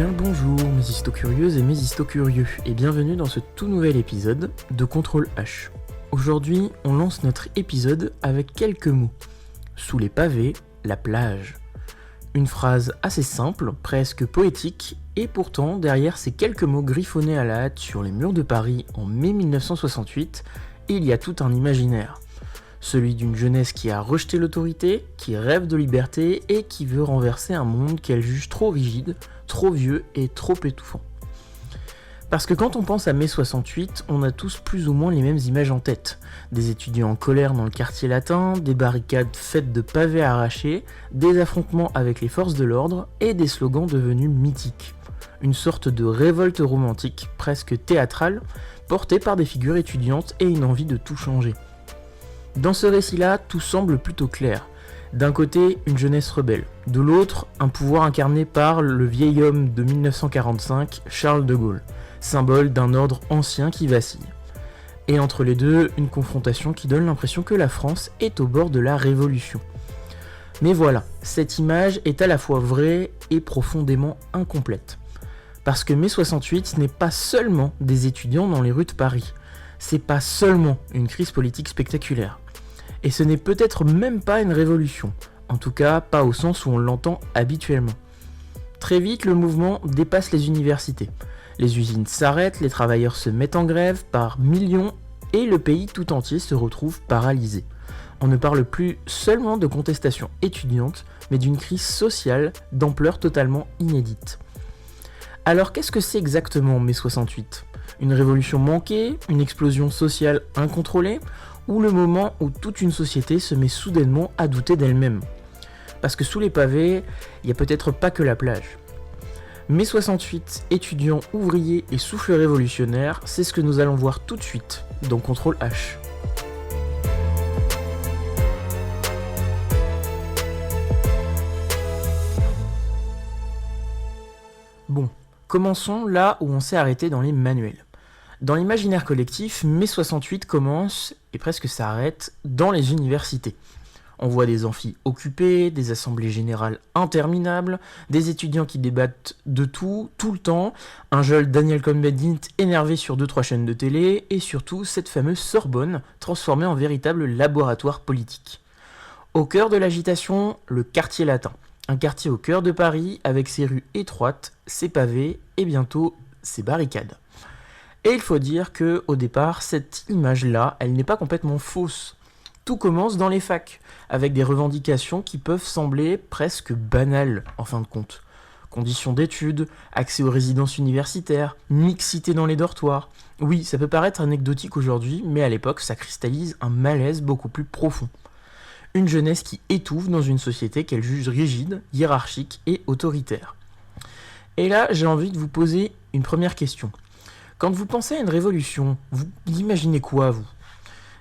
bien le bonjour mes histo-curieuses et mes histo-curieux et bienvenue dans ce tout nouvel épisode de Contrôle H. Aujourd'hui, on lance notre épisode avec quelques mots. Sous les pavés, la plage. Une phrase assez simple, presque poétique, et pourtant derrière ces quelques mots griffonnés à la hâte sur les murs de Paris en mai 1968, il y a tout un imaginaire. Celui d'une jeunesse qui a rejeté l'autorité, qui rêve de liberté et qui veut renverser un monde qu'elle juge trop rigide, trop vieux et trop étouffant. Parce que quand on pense à mai 68, on a tous plus ou moins les mêmes images en tête. Des étudiants en colère dans le quartier latin, des barricades faites de pavés arrachés, des affrontements avec les forces de l'ordre et des slogans devenus mythiques. Une sorte de révolte romantique, presque théâtrale, portée par des figures étudiantes et une envie de tout changer. Dans ce récit-là, tout semble plutôt clair. D'un côté, une jeunesse rebelle. De l'autre, un pouvoir incarné par le vieil homme de 1945, Charles de Gaulle, symbole d'un ordre ancien qui vacille. Et entre les deux, une confrontation qui donne l'impression que la France est au bord de la révolution. Mais voilà, cette image est à la fois vraie et profondément incomplète. Parce que mai 68, ce n'est pas seulement des étudiants dans les rues de Paris. C'est pas seulement une crise politique spectaculaire. Et ce n'est peut-être même pas une révolution, en tout cas pas au sens où on l'entend habituellement. Très vite, le mouvement dépasse les universités. Les usines s'arrêtent, les travailleurs se mettent en grève par millions et le pays tout entier se retrouve paralysé. On ne parle plus seulement de contestation étudiante, mais d'une crise sociale d'ampleur totalement inédite. Alors qu'est-ce que c'est exactement mai 68 ? Une révolution manquée, une explosion sociale incontrôlée, ou le moment où toute une société se met soudainement à douter d'elle-même. Parce que sous les pavés, il n'y a peut-être pas que la plage. Mai 68, étudiants, ouvriers et souffle révolutionnaire, c'est ce que nous allons voir tout de suite dans Contrôle H. Bon, commençons là où on s'est arrêté dans les manuels. Dans l'imaginaire collectif, mai 68 commence, et presque s'arrête, dans les universités. On voit des amphis occupés, des assemblées générales interminables, des étudiants qui débattent de tout le temps, un jeune Daniel Cohn-Bendit énervé sur 2-3 chaînes de télé, et surtout cette fameuse Sorbonne, transformée en véritable laboratoire politique. Au cœur de l'agitation, le quartier latin. Un quartier au cœur de Paris, avec ses rues étroites, ses pavés, et bientôt ses barricades. Et il faut dire que au départ, cette image-là, elle n'est pas complètement fausse. Tout commence dans les facs, avec des revendications qui peuvent sembler presque banales, en fin de compte. Conditions d'études, accès aux résidences universitaires, mixité dans les dortoirs. Oui, ça peut paraître anecdotique aujourd'hui, mais à l'époque, ça cristallise un malaise beaucoup plus profond. Une jeunesse qui étouffe dans une société qu'elle juge rigide, hiérarchique et autoritaire. Et là, j'ai envie de vous poser une première question. Quand vous pensez à une révolution, vous imaginez quoi, vous ?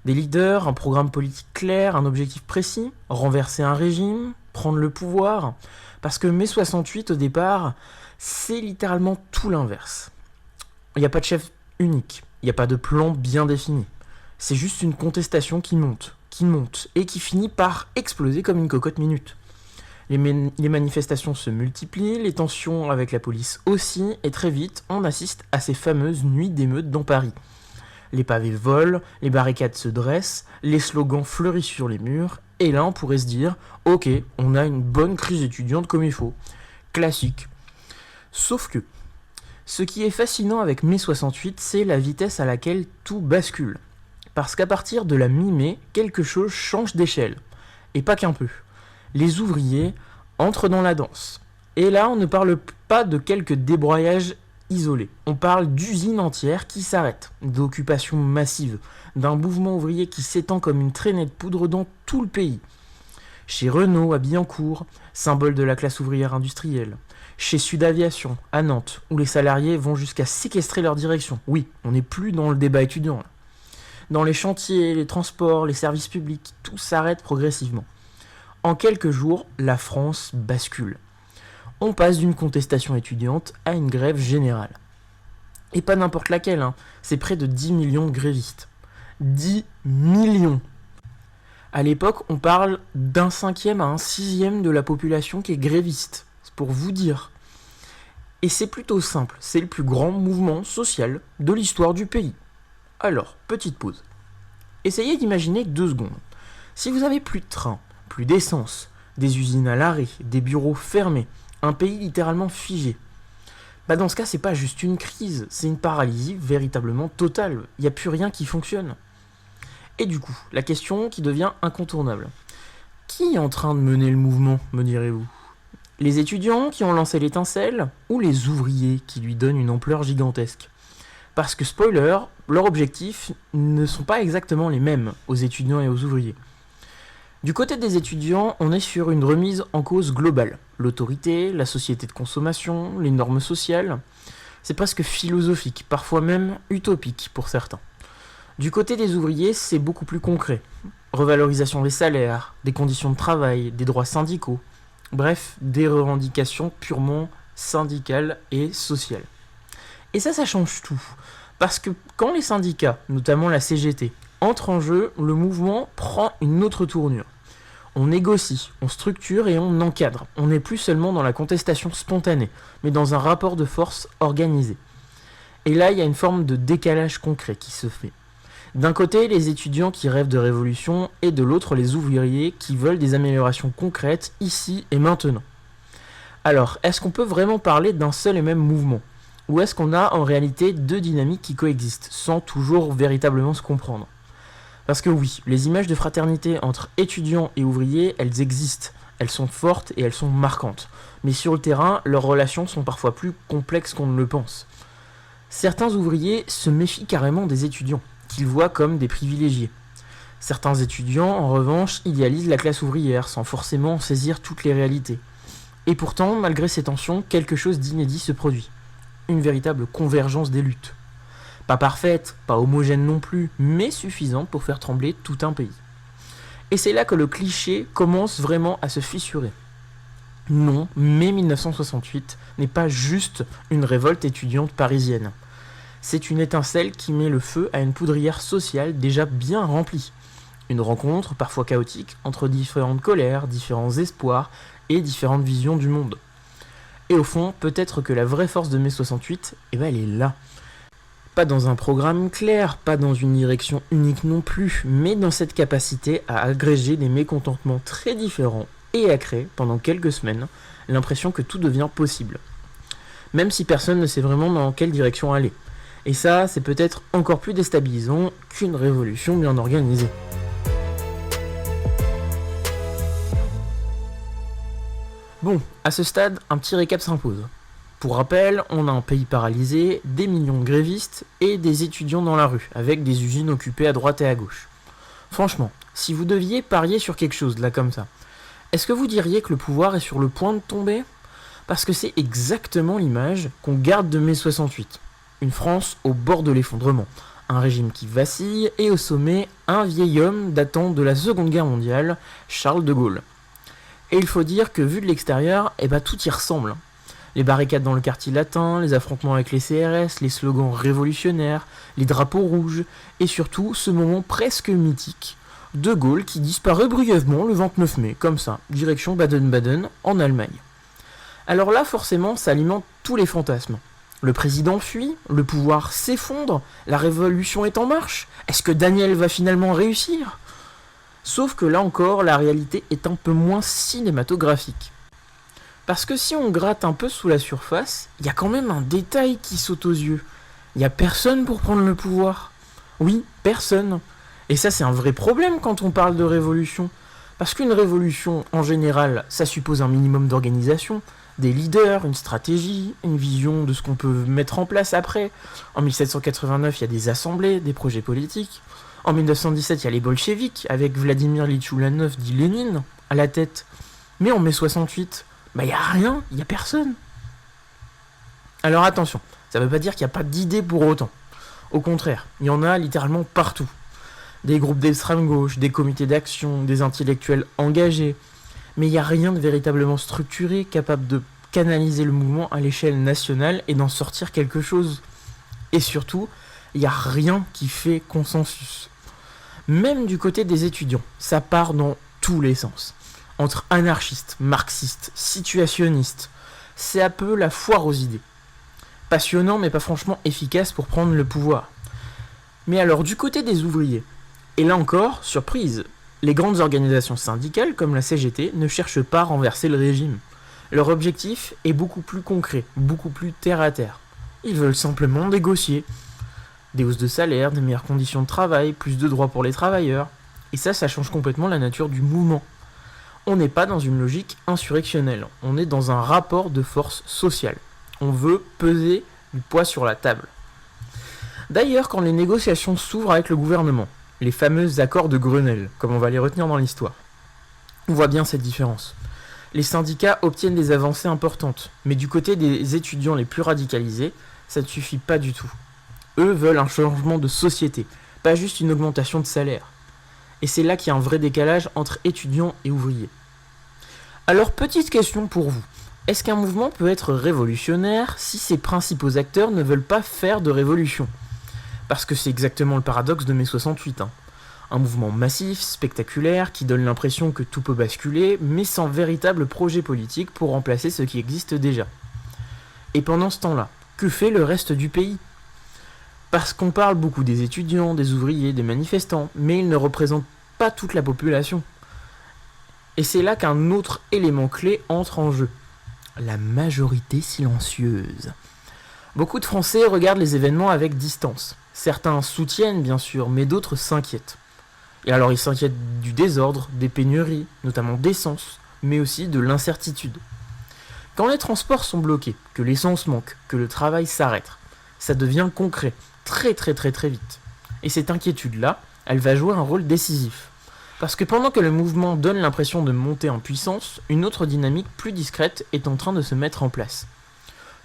Des leaders, un programme politique clair, un objectif précis ? Renverser un régime ? Prendre le pouvoir ? Parce que mai 68, au départ, c'est littéralement tout l'inverse. Il n'y a pas de chef unique, il n'y a pas de plan bien défini. C'est juste une contestation qui monte, et qui finit par exploser comme une cocotte minute. Les manifestations se multiplient, les tensions avec la police aussi, et très vite, on assiste à ces fameuses nuits d'émeutes dans Paris. Les pavés volent, les barricades se dressent, les slogans fleurissent sur les murs, et là on pourrait se dire « Ok, on a une bonne crise étudiante comme il faut. » Classique. Sauf que, ce qui est fascinant avec mai 68, c'est la vitesse à laquelle tout bascule. Parce qu'à partir de la mi-mai, quelque chose change d'échelle. Et pas qu'un peu. Les ouvriers entrent dans la danse. Et là, on ne parle pas de quelques débroillages isolés. On parle d'usines entières qui s'arrêtent, d'occupations massives, d'un mouvement ouvrier qui s'étend comme une traînée de poudre dans tout le pays. Chez Renault, à Billancourt, symbole de la classe ouvrière industrielle. Chez Sud Aviation, à Nantes, où les salariés vont jusqu'à séquestrer leur direction. Oui, on n'est plus dans le débat étudiant, là. Dans les chantiers, les transports, les services publics, tout s'arrête progressivement. En quelques jours, la France bascule. On passe d'une contestation étudiante à une grève générale. Et pas n'importe laquelle, c'est près de 10 millions de grévistes. 10 millions ! À l'époque, on parle d'1/5 à 1/6 de la population qui est gréviste. C'est pour vous dire. Et c'est plutôt simple, c'est le plus grand mouvement social de l'histoire du pays. Alors, petite pause. Essayez d'imaginer 2 secondes. Si vous avez plus de train, plus d'essence, des usines à l'arrêt, des bureaux fermés, un pays littéralement figé, dans ce cas, c'est pas juste une crise, c'est une paralysie véritablement totale. Il n'y a plus rien qui fonctionne. Et du coup, la question qui devient incontournable. Qui est en train de mener le mouvement, me direz-vous ? Les étudiants qui ont lancé l'étincelle ou les ouvriers qui lui donnent une ampleur gigantesque ? Parce que, spoiler, leurs objectifs ne sont pas exactement les mêmes aux étudiants et aux ouvriers. Du côté des étudiants, on est sur une remise en cause globale. L'autorité, la société de consommation, les normes sociales. C'est presque philosophique, parfois même utopique pour certains. Du côté des ouvriers, c'est beaucoup plus concret. Revalorisation des salaires, des conditions de travail, des droits syndicaux. Bref, des revendications purement syndicales et sociales. Et ça change tout. Parce que quand les syndicats, notamment la CGT, entrent en jeu, le mouvement prend une autre tournure. On négocie, on structure et on encadre. On n'est plus seulement dans la contestation spontanée, mais dans un rapport de force organisé. Et là, il y a une forme de décalage concret qui se fait. D'un côté, les étudiants qui rêvent de révolution, et de l'autre, les ouvriers qui veulent des améliorations concrètes, ici et maintenant. Alors, est-ce qu'on peut vraiment parler d'un seul et même mouvement ? Ou est-ce qu'on a en réalité 2 dynamiques qui coexistent, sans toujours véritablement se comprendre ? Parce que oui, les images de fraternité entre étudiants et ouvriers, elles existent, elles sont fortes et elles sont marquantes. Mais sur le terrain, leurs relations sont parfois plus complexes qu'on ne le pense. Certains ouvriers se méfient carrément des étudiants, qu'ils voient comme des privilégiés. Certains étudiants, en revanche, idéalisent la classe ouvrière, sans forcément en saisir toutes les réalités. Et pourtant, malgré ces tensions, quelque chose d'inédit se produit. Une véritable convergence des luttes. Pas parfaite, pas homogène non plus, mais suffisante pour faire trembler tout un pays. Et c'est là que le cliché commence vraiment à se fissurer. Non, mai 1968 n'est pas juste une révolte étudiante parisienne. C'est une étincelle qui met le feu à une poudrière sociale déjà bien remplie. Une rencontre, parfois chaotique, entre différentes colères, différents espoirs et différentes visions du monde. Et au fond, peut-être que la vraie force de mai 68, elle est là. Pas dans un programme clair, pas dans une direction unique non plus, mais dans cette capacité à agréger des mécontentements très différents et à créer, pendant quelques semaines, l'impression que tout devient possible. Même si personne ne sait vraiment dans quelle direction aller. Et ça, c'est peut-être encore plus déstabilisant qu'une révolution bien organisée. Bon, à ce stade, un petit récap s'impose. Pour rappel, on a un pays paralysé, des millions de grévistes et des étudiants dans la rue, avec des usines occupées à droite et à gauche. Franchement, si vous deviez parier sur quelque chose là comme ça, est-ce que vous diriez que le pouvoir est sur le point de tomber ? Parce que c'est exactement l'image qu'on garde de mai 68. Une France au bord de l'effondrement, un régime qui vacille et au sommet, un vieil homme datant de la Seconde Guerre mondiale, Charles de Gaulle. Et il faut dire que vu de l'extérieur, tout y ressemble. Les barricades dans le quartier latin, les affrontements avec les CRS, les slogans révolutionnaires, les drapeaux rouges, et surtout ce moment presque mythique, De Gaulle qui disparaît brièvement le 29 mai, comme ça, direction Baden-Baden, en Allemagne. Alors là, forcément, ça alimente tous les fantasmes. Le président fuit, le pouvoir s'effondre, la révolution est en marche, est-ce que Daniel va finalement réussir ? Sauf que là encore, la réalité est un peu moins cinématographique. Parce que si on gratte un peu sous la surface, il y a quand même un détail qui saute aux yeux. Il n'y a personne pour prendre le pouvoir. Oui, personne. Et ça, c'est un vrai problème quand on parle de révolution. Parce qu'une révolution, en général, ça suppose un minimum d'organisation, des leaders, une stratégie, une vision de ce qu'on peut mettre en place après. En 1789, il y a des assemblées, des projets politiques. En 1917, il y a les bolcheviks, avec Vladimir Ilyich Ulanov, dit Lénine, à la tête. Mais en mai 68, il n'y a rien, il n'y a personne. Alors attention, ça ne veut pas dire qu'il n'y a pas d'idées pour autant. Au contraire, il y en a littéralement partout. Des groupes d'extrême gauche, des comités d'action, des intellectuels engagés. Mais il n'y a rien de véritablement structuré, capable de canaliser le mouvement à l'échelle nationale et d'en sortir quelque chose. Et surtout, il n'y a rien qui fait consensus. Même du côté des étudiants, ça part dans tous les sens. Entre anarchistes, marxistes, situationnistes, c'est un peu la foire aux idées. Passionnant mais pas franchement efficace pour prendre le pouvoir. Mais alors du côté des ouvriers, et là encore, surprise, les grandes organisations syndicales comme la CGT ne cherchent pas à renverser le régime. Leur objectif est beaucoup plus concret, beaucoup plus terre à terre. Ils veulent simplement négocier. Des hausses de salaire, des meilleures conditions de travail, plus de droits pour les travailleurs. Et ça change complètement la nature du mouvement. On n'est pas dans une logique insurrectionnelle, on est dans un rapport de force sociale. On veut peser du poids sur la table. D'ailleurs, quand les négociations s'ouvrent avec le gouvernement, les fameux accords de Grenelle, comme on va les retenir dans l'histoire, on voit bien cette différence. Les syndicats obtiennent des avancées importantes, mais du côté des étudiants les plus radicalisés, ça ne suffit pas du tout. Eux veulent un changement de société, pas juste une augmentation de salaire. Et c'est là qu'il y a un vrai décalage entre étudiants et ouvriers. Alors, petite question pour vous. Est-ce qu'un mouvement peut être révolutionnaire si ses principaux acteurs ne veulent pas faire de révolution ? Parce que c'est exactement le paradoxe de mai 68. Un mouvement massif, spectaculaire, qui donne l'impression que tout peut basculer, mais sans véritable projet politique pour remplacer ce qui existe déjà. Et pendant ce temps-là, que fait le reste du pays ? Parce qu'on parle beaucoup des étudiants, des ouvriers, des manifestants, mais ils ne représentent pas toute la population. Et c'est là qu'un autre élément clé entre en jeu. La majorité silencieuse. Beaucoup de Français regardent les événements avec distance. Certains soutiennent bien sûr, mais d'autres s'inquiètent. Et alors ils s'inquiètent du désordre, des pénuries, notamment d'essence, mais aussi de l'incertitude. Quand les transports sont bloqués, que l'essence manque, que le travail s'arrête, ça devient concret, très vite. Et cette inquiétude-là, elle va jouer un rôle décisif. Parce que pendant que le mouvement donne l'impression de monter en puissance, une autre dynamique plus discrète est en train de se mettre en place.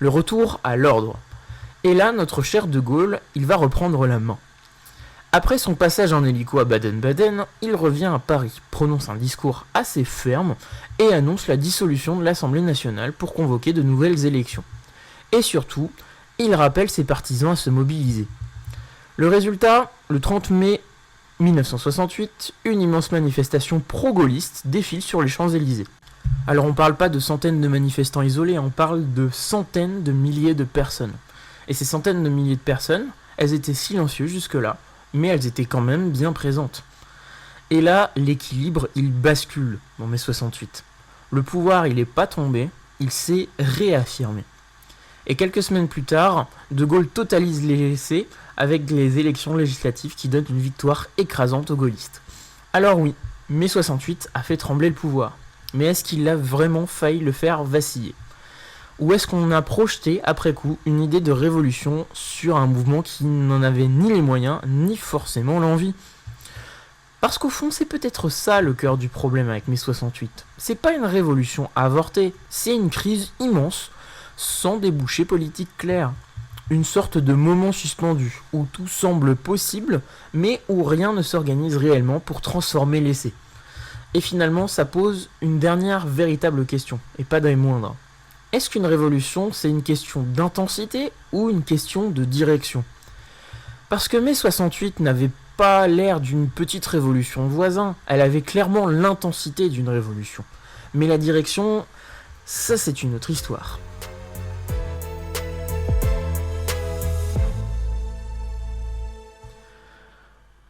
Le retour à l'ordre. Et là, notre cher De Gaulle, il va reprendre la main. Après son passage en hélico à Baden-Baden, il revient à Paris, prononce un discours assez ferme et annonce la dissolution de l'Assemblée nationale pour convoquer de nouvelles élections. Et surtout, il rappelle ses partisans à se mobiliser. Le résultat, le 30 mai 1968, une immense manifestation pro-gaulliste défile sur les Champs-Élysées. Alors on parle pas de centaines de manifestants isolés, on parle de centaines de milliers de personnes. Et ces centaines de milliers de personnes, elles étaient silencieuses jusque-là, mais elles étaient quand même bien présentes. Et là, l'équilibre, il bascule en mai 68. Le pouvoir, il n'est pas tombé, il s'est réaffirmé. Et quelques semaines plus tard, De Gaulle totalise les essais avec les élections législatives qui donnent une victoire écrasante aux gaullistes. Alors oui, mai 68 a fait trembler le pouvoir. Mais est-ce qu'il a vraiment failli le faire vaciller ? Ou est-ce qu'on a projeté, après coup, une idée de révolution sur un mouvement qui n'en avait ni les moyens, ni forcément l'envie ? Parce qu'au fond, c'est peut-être ça le cœur du problème avec mai 68. C'est pas une révolution avortée, c'est une crise immense, sans débouché politique clair. Une sorte de moment suspendu, où tout semble possible, mais où rien ne s'organise réellement pour transformer l'essai. Et finalement, ça pose une dernière véritable question, et pas des moindres. Est-ce qu'une révolution, c'est une question d'intensité ou une question de direction ? Parce que mai 68 n'avait pas l'air d'une petite révolution de voisin, elle avait clairement l'intensité d'une révolution. Mais la direction, ça c'est une autre histoire.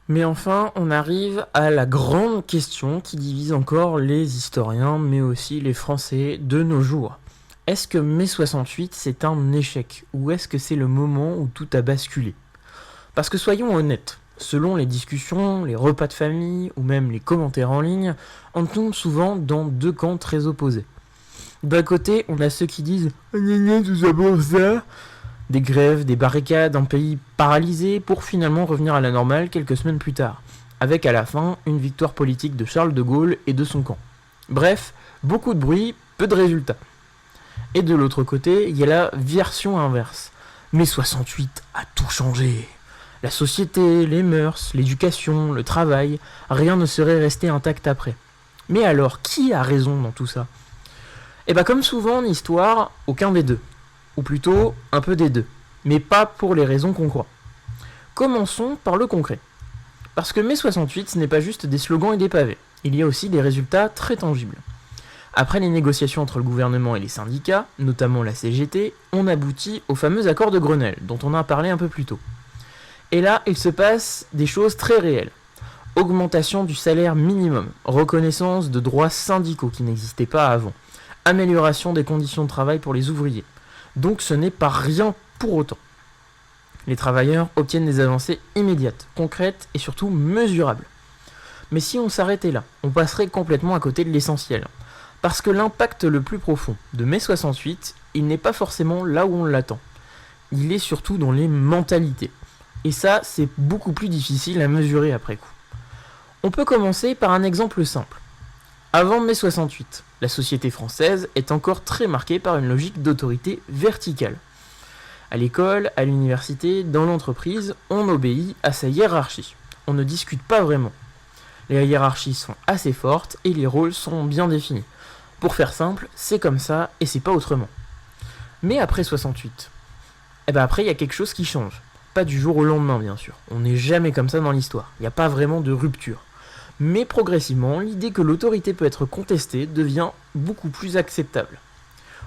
Mais enfin, on arrive à la grande question qui divise encore les historiens, mais aussi les Français de nos jours. Est-ce que mai 68 c'est un échec, ou est-ce que c'est le moment où tout a basculé ? Parce que soyons honnêtes, selon les discussions, les repas de famille, ou même les commentaires en ligne, on tombe souvent dans deux camps très opposés. D'un côté, on a ceux qui disent « tout ça pour ça », des grèves, des barricades, un pays paralysé pour finalement revenir à la normale quelques semaines plus tard, avec à la fin une victoire politique de Charles de Gaulle et de son camp. Bref, beaucoup de bruit, peu de résultats. Et de l'autre côté, il y a la version inverse. Mai 68 a tout changé. La société, les mœurs, l'éducation, le travail, rien ne serait resté intact après. Mais alors, qui a raison dans tout ça ? Eh bien comme souvent en histoire, aucun des deux. Ou plutôt, un peu des deux. Mais pas pour les raisons qu'on croit. Commençons par le concret. Parce que mai 68, ce n'est pas juste des slogans et des pavés. Il y a aussi des résultats très tangibles. Après les négociations entre le gouvernement et les syndicats, notamment la CGT, on aboutit au fameux accord de Grenelle, dont on a parlé un peu plus tôt. Et là, il se passe des choses très réelles. Augmentation du salaire minimum, reconnaissance de droits syndicaux qui n'existaient pas avant, amélioration des conditions de travail pour les ouvriers. Donc ce n'est pas rien pour autant. Les travailleurs obtiennent des avancées immédiates, concrètes et surtout mesurables. Mais si on s'arrêtait là, on passerait complètement à côté de l'essentiel. Parce que l'impact le plus profond de mai 68, il n'est pas forcément là où on l'attend. Il est surtout dans les mentalités. Et ça, c'est beaucoup plus difficile à mesurer après coup. On peut commencer par un exemple simple. Avant mai 68, la société française est encore très marquée par une logique d'autorité verticale. À l'école, à l'université, dans l'entreprise, on obéit à sa hiérarchie. On ne discute pas vraiment. Les hiérarchies sont assez fortes et les rôles sont bien définis. Pour faire simple, c'est comme ça et c'est pas autrement. Mais après 68, après il y a quelque chose qui change. Pas du jour au lendemain bien sûr. On n'est jamais comme ça dans l'histoire. Il n'y a pas vraiment de rupture. Mais progressivement, l'idée que l'autorité peut être contestée devient beaucoup plus acceptable.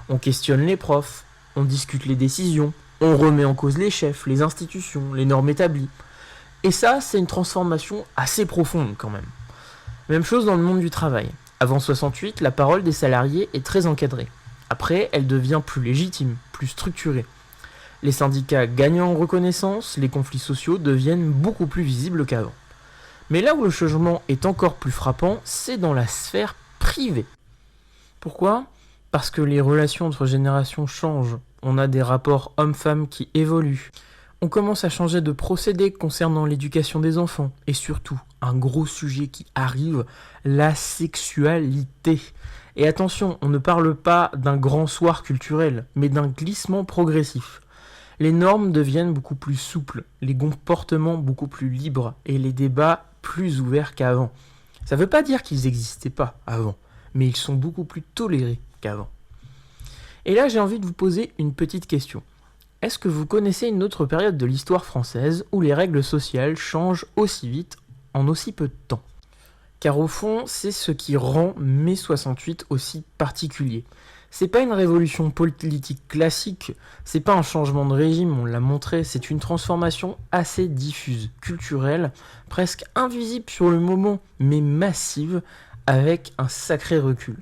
On questionne les profs, on discute les décisions, on remet en cause les chefs, les institutions, les normes établies. Et ça, c'est une transformation assez profonde quand même. Même chose dans le monde du travail. Avant 68, la parole des salariés est très encadrée. Après, elle devient plus légitime, plus structurée. Les syndicats gagnent en reconnaissance, les conflits sociaux deviennent beaucoup plus visibles qu'avant. Mais là où le changement est encore plus frappant, c'est dans la sphère privée. Pourquoi ? Parce que les relations entre générations changent. On a des rapports hommes-femmes qui évoluent. On commence à changer de procédé concernant l'éducation des enfants. Et surtout, un gros sujet qui arrive, la sexualité. Et attention, on ne parle pas d'un grand soir culturel, mais d'un glissement progressif. Les normes deviennent beaucoup plus souples, les comportements beaucoup plus libres et les débats plus ouverts qu'avant. Ça ne veut pas dire qu'ils n'existaient pas avant, mais ils sont beaucoup plus tolérés qu'avant. Et là, j'ai envie de vous poser une petite question. Est-ce que vous connaissez une autre période de l'histoire française où les règles sociales changent aussi vite en aussi peu de temps ? Car au fond, c'est ce qui rend mai 68 aussi particulier. C'est pas une révolution politique classique, c'est pas un changement de régime, on l'a montré, c'est une transformation assez diffuse, culturelle, presque invisible sur le moment, mais massive, avec un sacré recul.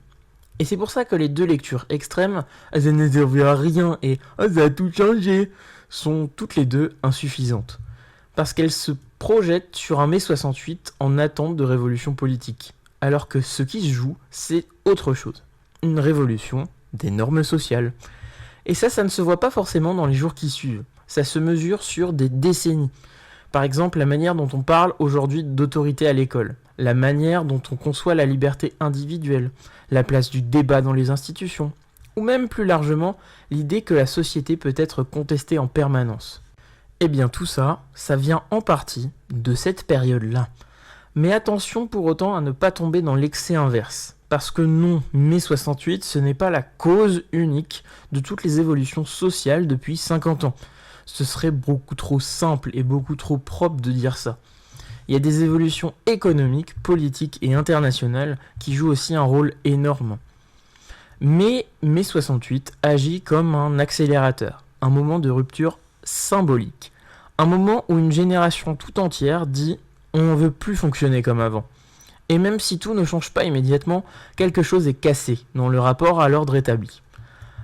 Et c'est pour ça que les deux lectures extrêmes, ça ne servait à rien et ça a tout changé, sont toutes les deux insuffisantes. Parce qu'elles se projettent sur un mai 68 en attente de révolution politique. Alors que ce qui se joue, c'est autre chose. Une révolution des normes sociales. Et ça ne se voit pas forcément dans les jours qui suivent. Ça se mesure sur des décennies. Par exemple, la manière dont on parle aujourd'hui d'autorité à l'école, la manière dont on conçoit la liberté individuelle, la place du débat dans les institutions, ou même plus largement, l'idée que la société peut être contestée en permanence. Eh bien tout ça, ça vient en partie de cette période-là. Mais attention pour autant à ne pas tomber dans l'excès inverse. Parce que non, mai 68, ce n'est pas la cause unique de toutes les évolutions sociales depuis 50 ans. Ce serait beaucoup trop simple et beaucoup trop propre de dire ça. Il y a des évolutions économiques, politiques et internationales qui jouent aussi un rôle énorme. Mais mai 68 agit comme un accélérateur, un moment de rupture symbolique. Un moment où une génération tout entière dit « on ne veut plus fonctionner comme avant ». Et même si tout ne change pas immédiatement, quelque chose est cassé dans le rapport à l'ordre établi.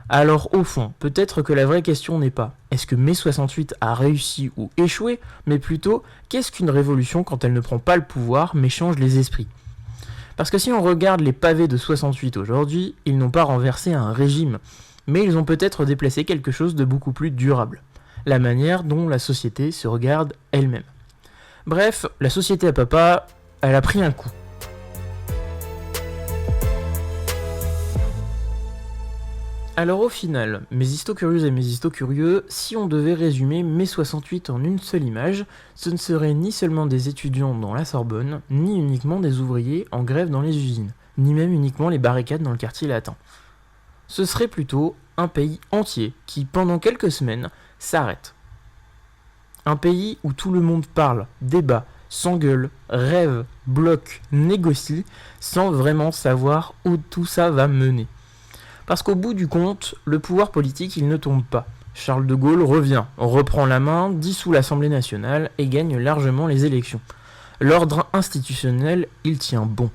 Alors au fond, peut-être que la vraie question n'est pas est-ce que mai 68 a réussi ou échoué, mais plutôt qu'est-ce qu'une révolution quand elle ne prend pas le pouvoir mais change les esprits. Parce que si on regarde les pavés de 68 aujourd'hui, ils n'ont pas renversé un régime, mais ils ont peut-être déplacé quelque chose de beaucoup plus durable. La manière dont la société se regarde elle-même. Bref, la société à papa, elle a pris un coup. Alors au final, mes histocurieuses et mes histocurieux, si on devait résumer mai 68 en une seule image, ce ne serait ni seulement des étudiants dans la Sorbonne, ni uniquement des ouvriers en grève dans les usines, ni même uniquement les barricades dans le quartier latin. Ce serait plutôt un pays entier qui, pendant quelques semaines, s'arrête. Un pays où tout le monde parle, débat, s'engueulent, rêvent, bloquent, négocient, sans vraiment savoir où tout ça va mener. Parce qu'au bout du compte, le pouvoir politique, il ne tombe pas. Charles de Gaulle revient, reprend la main, dissout l'Assemblée nationale et gagne largement les élections. L'ordre institutionnel, il tient bon.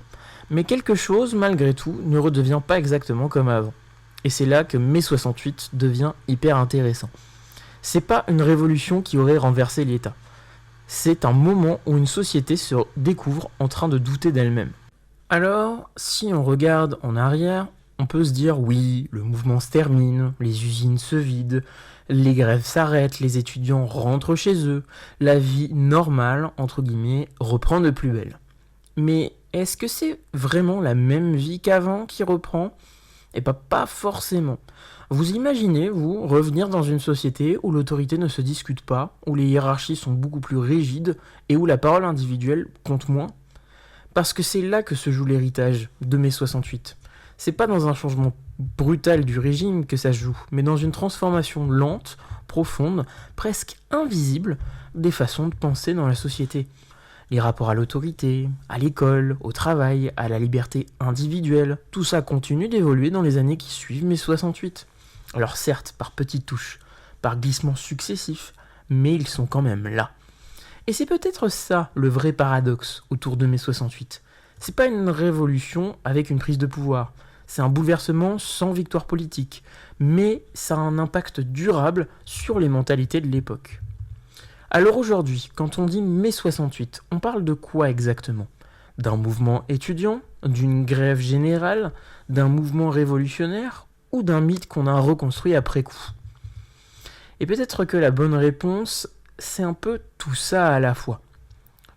Mais quelque chose, malgré tout, ne redevient pas exactement comme avant. Et c'est là que mai 68 devient hyper intéressant. C'est pas une révolution qui aurait renversé l'État. C'est un moment où une société se découvre en train de douter d'elle-même. Alors, si on regarde en arrière, on peut se dire oui, le mouvement se termine, les usines se vident, les grèves s'arrêtent, les étudiants rentrent chez eux, la vie normale, entre guillemets, reprend de plus belle. Mais est-ce que c'est vraiment la même vie qu'avant qui reprend ? Eh bien, pas forcément. Vous imaginez, vous, revenir dans une société où l'autorité ne se discute pas, où les hiérarchies sont beaucoup plus rigides et où la parole individuelle compte moins ? Parce que c'est là que se joue l'héritage de mai 68. C'est pas dans un changement brutal du régime que ça se joue, mais dans une transformation lente, profonde, presque invisible des façons de penser dans la société. Les rapports à l'autorité, à l'école, au travail, à la liberté individuelle, tout ça continue d'évoluer dans les années qui suivent mai 68. Alors certes, par petites touches, par glissements successifs, mais ils sont quand même là. Et c'est peut-être ça le vrai paradoxe autour de mai 68. C'est pas une révolution avec une prise de pouvoir, c'est un bouleversement sans victoire politique, mais ça a un impact durable sur les mentalités de l'époque. Alors aujourd'hui, quand on dit mai 68, on parle de quoi exactement ? D'un mouvement étudiant, d'une grève générale, d'un mouvement révolutionnaire ou d'un mythe qu'on a reconstruit après coup ? Et peut-être que la bonne réponse, c'est un peu tout ça à la fois.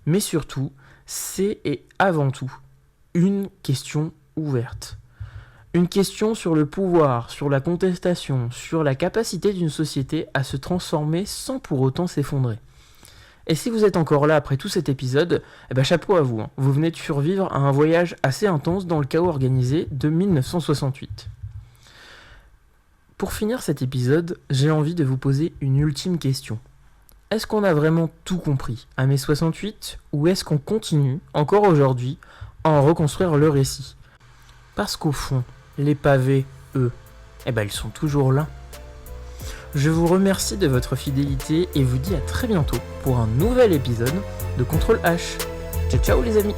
Mais surtout, c'est et avant tout une question ouverte. Une question sur le pouvoir, sur la contestation, sur la capacité d'une société à se transformer sans pour autant s'effondrer. Et si vous êtes encore là après tout cet épisode, chapeau à vous, vous venez de survivre à un voyage assez intense dans le chaos organisé de 1968. Pour finir cet épisode, j'ai envie de vous poser une ultime question. Est-ce qu'on a vraiment tout compris à mai 68 ou est-ce qu'on continue, encore aujourd'hui, à en reconstruire le récit ? Parce qu'au fond, les pavés, eux, ils sont toujours là. Je vous remercie de votre fidélité et vous dis à très bientôt pour un nouvel épisode de Contrôle H. Ciao ciao les amis!